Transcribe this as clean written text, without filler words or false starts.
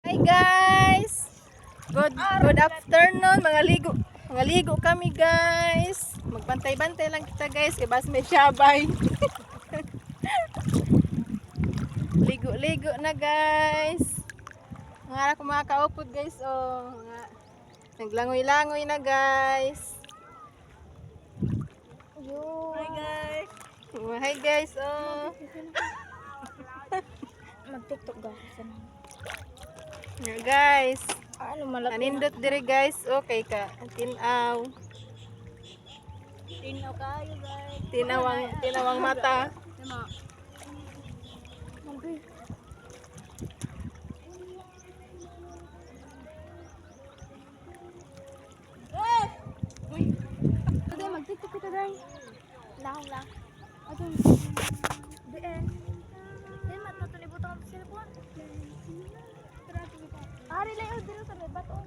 Hi guys! Good afternoon, mga ligo kami guys. Magbantay-bantay lang kita guys, kay bas may syabay. Ligo-ligo na guys. Mga mga kaupod guys, oh, mga naglangoy-langoy na guys. Hi guys. Hi guys, oh. Mag-TikTok guys. Yeah, guys. Ano malaki? Nanindot diri guys, okay ka. Tinaw. Tinaw kayo guys. Tinawang mata. Tama. Manggoy. Uy. Okay, mag-TikTok kita guys. Lang. Ato. Diyan. Diyan matutulibot ako sa cellphone. Ari lang dito sa bato.